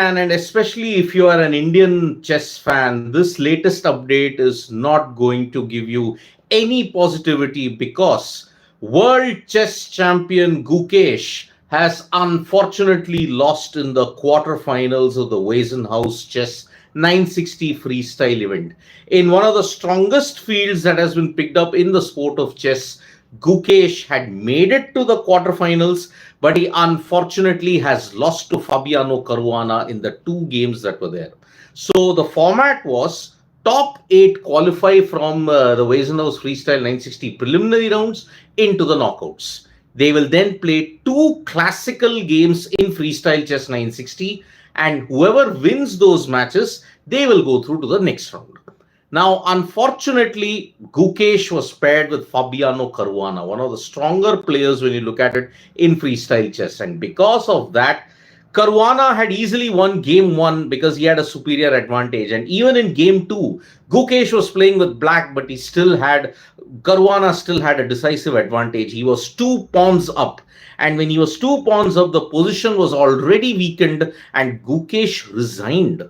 And especially if you are an Indian chess fan, this latest update is not going to give you any positivity because world chess champion Gukesh has unfortunately lost in the quarterfinals of the Weissenhaus Chess 960 freestyle event. In one of the strongest fields that has been picked up in the sport of chess, Gukesh had made it to the quarterfinals, but he unfortunately has lost to Fabiano Caruana in the two games that were there. So the format was top eight qualify from the Weissenhaus Freestyle 960 preliminary rounds into the knockouts. They will then play two classical games in Freestyle Chess 960, and whoever wins those matches, they will go through to the next round. Now, unfortunately, Gukesh was paired with Fabiano Caruana, one of the stronger players when you look at it in freestyle chess. And because of that, Caruana had easily won game one because he had a superior advantage. And even in game two, Gukesh was playing with black, but Caruana still had a decisive advantage. He was 2 pawns up. And when he was 2 pawns up, the position was already weakened and Gukesh resigned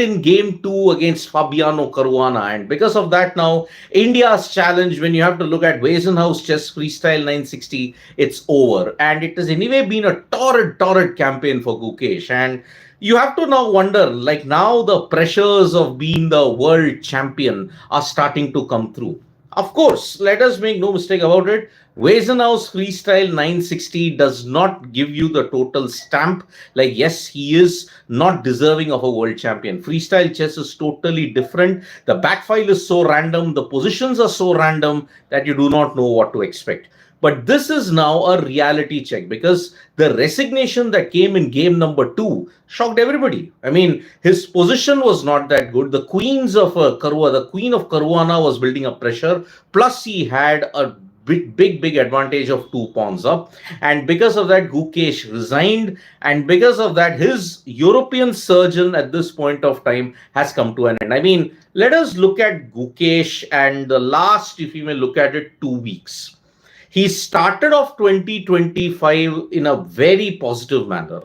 in game two against Fabiano Caruana, and because of that, now India's challenge, when you have to look at Weissenhaus Chess Freestyle 960, it's over. And it has anyway been a torrid campaign for Gukesh. And you have to now wonder, like, now the pressures of being the world champion are starting to come through. Of course, let us make no mistake about it. Weissenhaus Freestyle 960 does not give you the total stamp. Like, yes, he is not deserving of a world champion. Freestyle chess is totally different. The backfile is so random. The positions are so random that you do not know what to expect. But this is now a reality check because the resignation that came in game number two shocked everybody. I mean, his position was not that good. The queen of Caruana was building up pressure. Plus, he had a big advantage of 2 pawns up, and because of that Gukesh resigned, and because of that his European surgeon at this point of time has come to an end. I mean, let us look at Gukesh and the last, if you may look at it, 2 weeks. He started off 2025 in a very positive manner.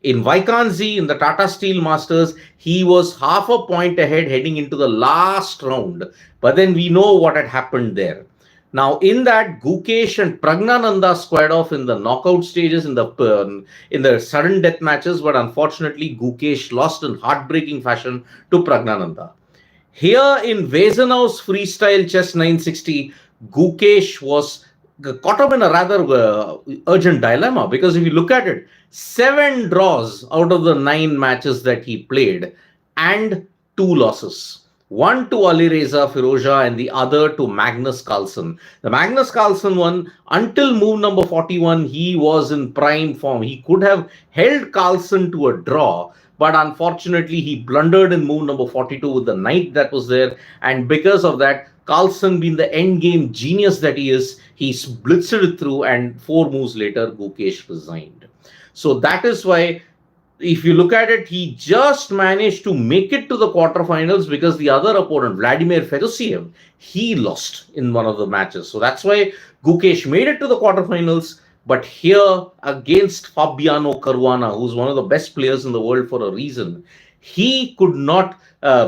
In Vaikanzi, in the Tata Steel Masters, he was half a point ahead heading into the last round, but then we know what had happened there. Now, in that, Gukesh and Pragnananda squared off in the knockout stages in the sudden death matches, but unfortunately, Gukesh lost in heartbreaking fashion to Pragnananda. Here in Weissenhaus Freestyle Chess 960, Gukesh was caught up in a rather urgent dilemma because if you look at it, 7 draws out of the 9 matches that he played and 2 losses. One to Alireza Firouzja and the other to Magnus Carlsen. The Magnus Carlsen one, until move number 41, he was in prime form. He could have held Carlsen to a draw, but unfortunately, he blundered in move number 42 with the knight that was there. And because of that, Carlsen, being the endgame genius that he is, he blitzed it through, and 4 moves later, Gukesh resigned. So that is why, if you look at it, he just managed to make it to the quarterfinals because the other opponent, Vladimir Fedosiev, he lost in one of the matches. So that's why Gukesh made it to the quarterfinals. But here against Fabiano Caruana, who's one of the best players in the world for a reason, he could not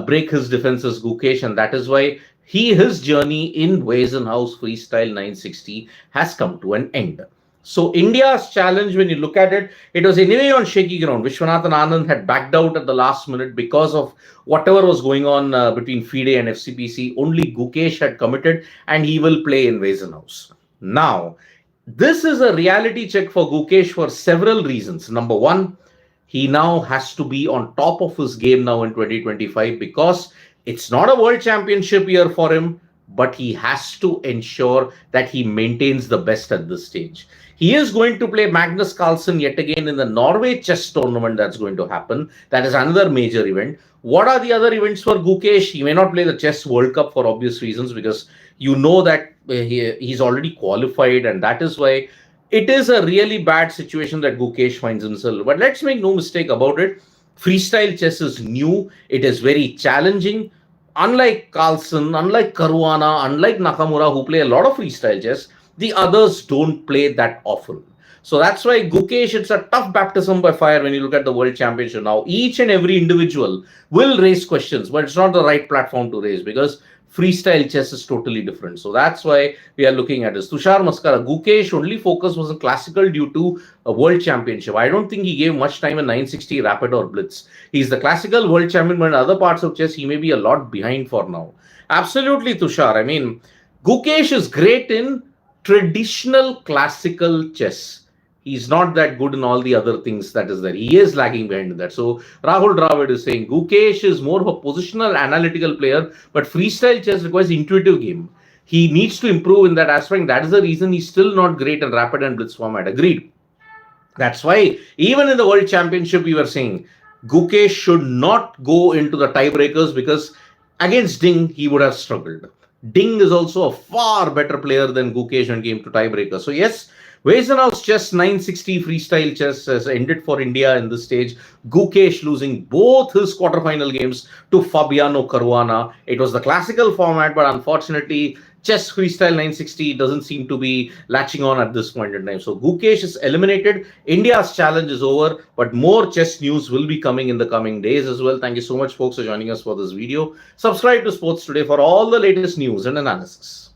break his defenses, Gukesh, and that is why his journey in Weissenhaus Freestyle 960 has come to an end. So India's challenge, when you look at it, it was anyway on shaky ground. Vishwanathan Anand had backed out at the last minute because of whatever was going on between FIDE and FCPC. Only Gukesh had committed, and he will play in Weissenhaus. Now, this is a reality check for Gukesh for several reasons. Number one, he now has to be on top of his game now in 2025 because it's not a world championship year for him, but he has to ensure that he maintains the best at this stage. He is going to play Magnus Carlsen yet again in the Norway chess tournament that's going to happen. That is another major event. What are the other events for Gukesh? He may not play the Chess World Cup for obvious reasons because you know that he's already qualified, and that is why it is a really bad situation that Gukesh finds himself. But let's make no mistake about it. Freestyle chess is new. It is very challenging. Unlike Carlsen, unlike Caruana, unlike Nakamura, who play a lot of freestyle chess, the others don't play that often. So that's why Gukesh, it's a tough baptism by fire when you look at the World Championship now. Each and every individual will raise questions, but it's not the right platform to raise because freestyle chess is totally different. So that's why we are looking at this. Tushar Maskara, Gukesh only focus was in classical due to a World Championship. I don't think he gave much time in 960 Rapid or Blitz. He's the classical World Champion, but in other parts of chess, he may be a lot behind for now. Absolutely, Tushar. I mean, Gukesh is great in traditional classical chess. He's not that good in all the other things that is there. He is lagging behind in that. So Rahul Dravid is saying Gukesh is more of a positional analytical player, but freestyle chess requires intuitive game. He needs to improve in that aspect. That is the reason he's still not great in rapid and blitz format. Agreed. That's why even in the World Championship, we were saying Gukesh should not go into the tiebreakers because against Ding, he would have struggled. Ding is also a far better player than Gukesh when it came to tiebreakers. So yes, Weissenhaus Chess 960 freestyle chess has ended for India in this stage. Gukesh losing both his quarterfinal games to Fabiano Caruana. It was the classical format, but unfortunately, chess freestyle 960 doesn't seem to be latching on at this point in time. So Gukesh is eliminated. India's challenge is over, but more chess news will be coming in the coming days as well. Thank you so much, folks, for joining us for this video. Subscribe to Sports Today for all the latest news and analysis.